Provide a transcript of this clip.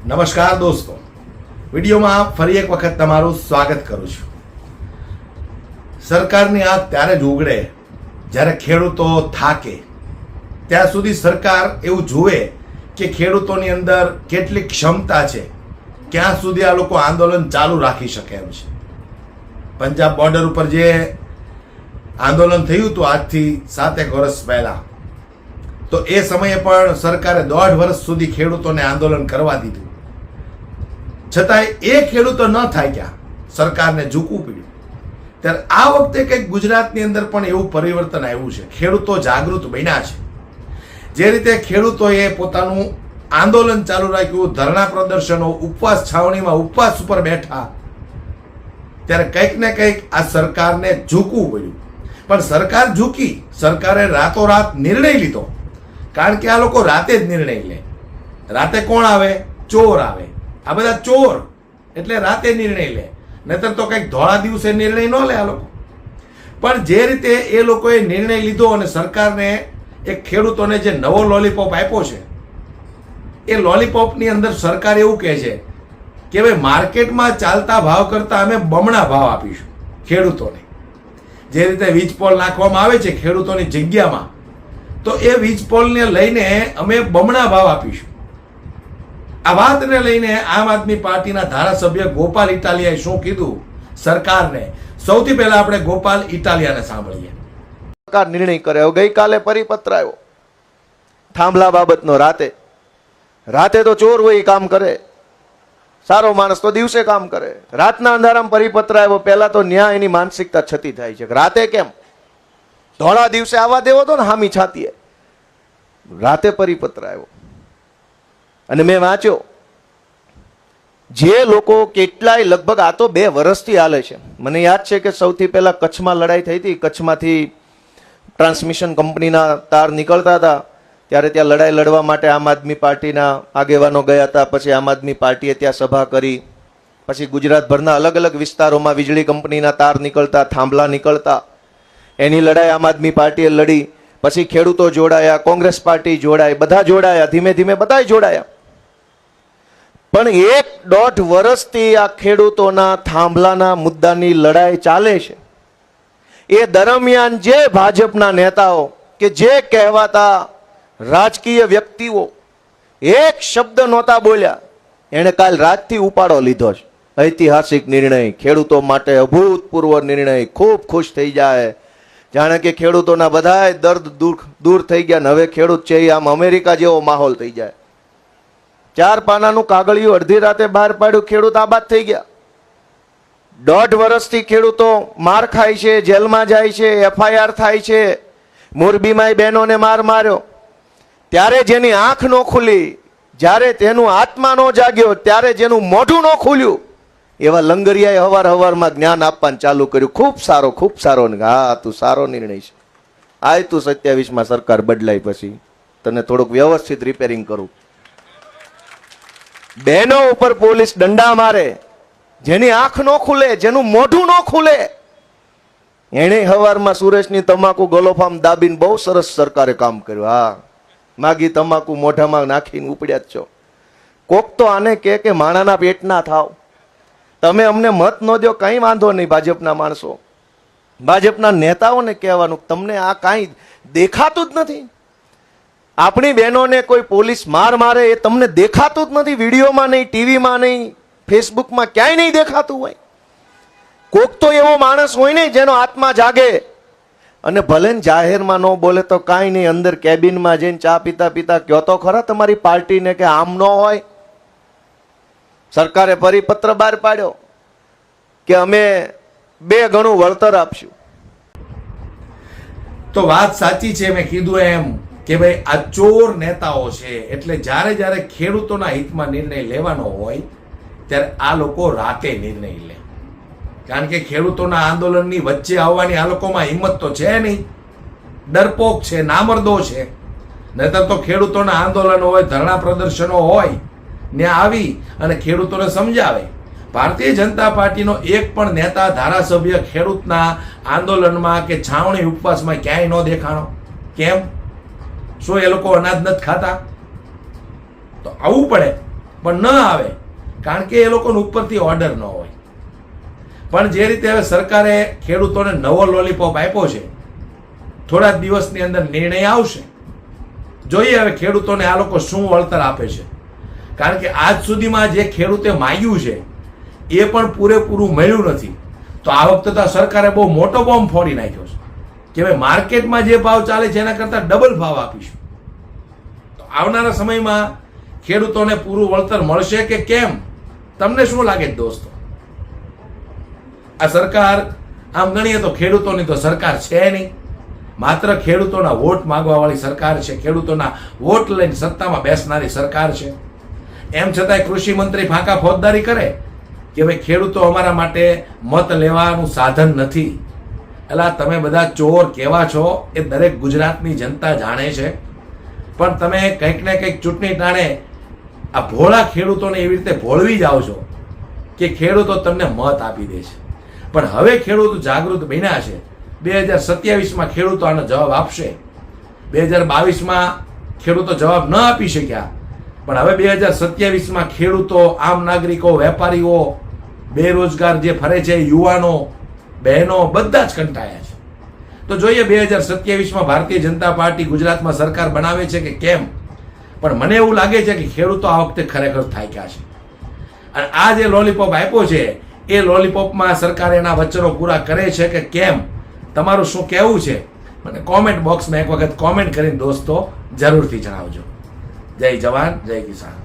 નમસ્કાર દોસ્તો, વિડીયોમાં ફરી એક વખત તમારું સ્વાગત કરું છું. સરકારની આંખ ત્યારે જ ઉઘડે જ્યારે ખેડૂતો થાકે. ત્યાં સુધી સરકાર એવું જુએ કે ખેડૂતોની અંદર કેટલી ક્ષમતા છે, ક્યાં સુધી આ લોકો આંદોલન ચાલુ રાખી શકે એમ છે. પંજાબ બોર્ડર ઉપર જે આંદોલન થયું હતું આજથી 7 વર્ષ પહેલા, તો એ સમયે પણ સરકારે 1.5 વર્ષ સુધી ખેડૂતોને આંદોલન કરવા દીધું. છતાંય એ ખેડૂતો ન થાક્યા, સરકારને ઝૂકવું પડ્યું. ત્યારે આ વખતે કંઈક ગુજરાતની અંદર પણ એવું પરિવર્તન આવ્યું છે. ખેડૂતો જાગૃત બન્યા છે. જે રીતે ખેડૂતોએ પોતાનું આંદોલન ચાલુ રાખ્યું, ધરણા પ્રદર્શનો, ઉપવાસ છાવણીમાં ઉપવાસ ઉપર બેઠા, ત્યારે કંઈક ને કંઈક આ સરકારને ઝૂકવું પડ્યું. પણ સરકાર ઝૂકી, સરકારે રાતોરાત નિર્ણય લીધો. કારણ કે આ લોકો રાતે જ નિર્ણય લે. રાતે કોણ આવે? ચોર આવે. આ બધા ચોર એટલે રાતે નિર્ણય લે, નહીતર તો કંઈક ધોળા દિવસે નિર્ણય ન લે આ લોકો. પણ જે રીતે એ લોકોએ નિર્ણય લીધો અને સરકારને એક ખેડૂતોને જે નવો લોલીપોપ આપ્યો છે, એ લોલીપોપની અંદર સરકાર એવું કહે છે કે ભાઈ માર્કેટમાં ચાલતા ભાવ કરતાં અમે બમણા ભાવ આપીશું ખેડૂતોને. જે રીતે વીજ પોલ નાખવામાં આવે છે ખેડૂતોની જગ્યામાં, તો એ વીજ પોલને લઈને અમે બમણા ભાવ આપીશું. આ વાતને લઈને આમ આદમી પાર્ટીના ધારાસભ્ય ગોપાલ ઇટાલિયાએ શું કીધું સરકારને, સૌથી પહેલા આપણે ગોપાલ ઇટાલિયાને સાંભળીએ. સરકાર નિર્ણય કરે. ગઈકાલે પરિપત્ર આવ્યો થાંભલા બાબતનો. રાતે તો ચોર હોય કામ કરે, સારો માણસ તો દિવસે કામ કરે. રાતના અંધારામાં પરિપત્ર આવ્યો. પહેલા તો ન્યાય એની માનસિકતા છતી થાય છે. રાતે કેમ? ધોળા દિવસે આવવા દેવો તો ને હામી છાતીએ. રાતે પરિપત્ર આવ્યો અને મેં વાંચ્યો. જે લોકો કેટલાય, લગભગ આ તો 2 વર્ષથી હાલે છે. મને યાદ છે કે સૌથી પહેલા કચ્છમાં લડાઈ થઈ હતી. કચ્છમાંથી ટ્રાન્સમિશન કંપનીના તાર નીકળતા હતા, ત્યારે ત્યાં લડાઈ લડવા માટે આમ આદમી પાર્ટીના આગેવાનો ગયા હતા. પછી આમ આદમી પાર્ટીએ ત્યાં સભા કરી. પછી ગુજરાતભરના અલગ અલગ વિસ્તારોમાં વીજળી કંપનીના તાર નીકળતા, થાંભલા નીકળતા, એની લડાઈ આમ આદમી પાર્ટીએ લડી. પછી ખેડૂતો જોડાયા, કોંગ્રેસ પાર્ટી જોડાય, બધા જોડાયા, ધીમે ધીમે બધા જોડાયા. પણ 1.5 વર્ષથી આ ખેડૂતોના થાંભલાના મુદ્દાની લડાઈ ચાલે છે. એ દરમિયાન જે ભાજપના નેતાઓ કે જે કહેવાતા રાજકીય વ્યક્તિઓ એક શબ્દ નહોતા બોલ્યા, એણે કાલ રાતથી ઉપાડો લીધો છે. ઐતિહાસિક નિર્ણય, ખેડૂતો માટે અભૂતપૂર્વ નિર્ણય. ખૂબ ખુશ થઈ જાય, જાણે કે ખેડૂતોના બધાય દર્દ દૂર થઈ ગયા. હવે ખેડૂત છે આમ અમેરિકા જેવો માહોલ થઈ જાય. 4 પાનાનું કાગળિયું અડધી રાતે બહાર પાડ્યું, ખેડૂત આબાદ થઈ ગયા. 1.5 વર્ષથી ખેડૂતો માર ખાય છે, જેલમાં જાય છે, FIR થાય છે. મોરબીમાં બહેનોને માર્યો. ત્યારે જેની આંખ ન ખુલી, જ્યારે તેનું આત્મા ન જાગ્યો, ત્યારે જેનું મોઢું ન ખુલ્યું, એવા લંગરિયાએ હવારમાં જ્ઞાન આપવાનું ચાલુ કર્યું. ખૂબ સારો. હા, તું સારો નિર્ણય છે. આય તું 27માં સરકાર બદલાય પછી તને થોડુંક વ્યવસ્થિત રિપેરિંગ કરું. બહેનો ઉપર પોલીસ દંડા મારે, જેની આંખ ન ખુલે, જેનું મોઢું ન ખુલે, એને હવારમાં સુરેશની તમાકુ ગલોફામ દાબીને બહુ સરસ સરકારે કામ કર્યું. હા, માગી તમાકુ મોઢામાં નાખીને ઉપડ્યા જ છો. કોક તો આને કે માણાના પેટ ના થાવ. તમે અમને મત ન દો, કંઈ વાંધો નહીં. ભાજપના માણસો, ભાજપના નેતાઓને કહેવાનું, તમને આ કાંઈ દેખાતું જ નથી. આપણી બહેનોને કોઈ પોલીસ મારે એ તમને દેખાતું જ નથી. વિડીયોમાં નહીં, ટીવીમાં નહીં, ફેસબુકમાં ક્યાંય નહીં દેખાતું હોય. કોક તો એવો માણસ હોય ને જેનો આત્મા જાગે, અને ભલે ને જાહેરમાં ન બોલે તો કાંઈ નહીં, અંદર કેબિનમાં જઈને ચા પીતા કહો તો ખરા તમારી પાર્ટીને કે આમ ન હોય. સરકારે પરિપત્ર બહાર પાડ્યો કે અમે 2 ગણું વળતર આપશું. તો વાત સાચી છે, મેં કીધું એમ કે ભાઈ આ ચોર નેતાઓ છે. એટલે જ્યારે ખેડૂતોના હિતમાં નિર્ણય લેવાનો હોય ત્યારે આ લોકો રાતે નિર્ણય લે. કારણ કે ખેડૂતોના આંદોલનની વચ્ચે આવવાની આ લોકોમાં હિંમત તો છે નહીં. ડરપોક છે, નામર્દો છે. નહીતર તો ખેડૂતોના આંદોલનો હોય, ધરણા પ્રદર્શનો હોય, ને આવી અને ખેડૂતોને સમજાવે. ભારતીય જનતા પાર્ટીનો એક પણ નેતા, ધારાસભ્ય ખેડૂતના આંદોલનમાં કે છાવણી ઉપવાસમાં ક્યાંય ન દેખાણો. કેમ? શું એ લોકો અનાજ નથી ખાતા? તો આવવું પડે. પણ ન આવે કારણ કે એ લોકોને ઉપરથી ઓર્ડર ન હોય. પણ જે રીતે હવે સરકારે ખેડૂતોને નવો લોલીપોપ આપ્યો છે, થોડા દિવસની અંદર નિર્ણય આવશે. જોઈએ હવે ખેડૂતોને આ લોકો શું વળતર આપે છે. કારણ કે આજ સુધીમાં જે ખેડૂતે માંગ્યું છે એ પણ પૂરેપૂરું મળ્યું નથી. તો આ વખતે તો સરકારે બહુ મોટો બોમ્બ ફોડી નાખ્યો છે કે ભાઈ માર્કેટમાં જે ભાવ ચાલે છે એના કરતાં ડબલ ભાવ આપીશું. તો આવનારા સમયમાં ખેડૂતોને પૂરું વળતર મળશે કે કેમ? તમને શું લાગે છે દોસ્તો? આ સરકાર આમ ગણીએ તો ખેડૂતોની તો સરકાર છે નહીં, માત્ર ખેડૂતોના વોટ માંગવા વાળી સરકાર છે, ખેડૂતોના વોટ લઈને સત્તામાં બેસનારી સરકાર છે. એમ છતાંય કૃષિ મંત્રી ફાંકા ફોજદારી કરે કે ભાઈ ખેડૂતો અમારા માટે મત લેવાનું સાધન નથી. એટલે તમે બધા ચોર કેવા છો એ દરેક ગુજરાતની જનતા જાણે છે. પણ તમે કંઈક ને કંઈક ચૂંટણી ટાણે આ ભોળા ખેડૂતોને એવી રીતે ભોળવી જાઓ છો કે ખેડૂતો તમને મત આપી દે છે. પણ હવે ખેડૂતો જાગૃત બન્યા છે. 2027માં ખેડૂતો આનો જવાબ આપશે. 2022માં ખેડૂતો જવાબ ન આપી શક્યા, પણ હવે 2027માં ખેડૂતો, આમ નાગરિકો, વેપારીઓ, બેરોજગાર જે ફરે છે, યુવાનો, બહેનો બધા જ કંટાળ્યા છે. તો જોઈએ 2027માં ભારતીય જનતા પાર્ટી ગુજરાતમાં સરકાર બનાવે છે કે કેમ. પણ મને એવું લાગે છે કે ખેડૂતો આ વખતે ખરેખર થાક્યા છે. અને આ જે લોલીપોપ આપ્યો છે એ લોલીપોપમાં સરકાર એના વચનો પૂરા કરે છે કે કેમ? તમારું શું કહેવું છે મને કોમેન્ટ બોક્સમાં એક વખત કોમેન્ટ કરીને દોસ્તો જરૂરથી જણાવજો. જય જવાન, જય કિસાન.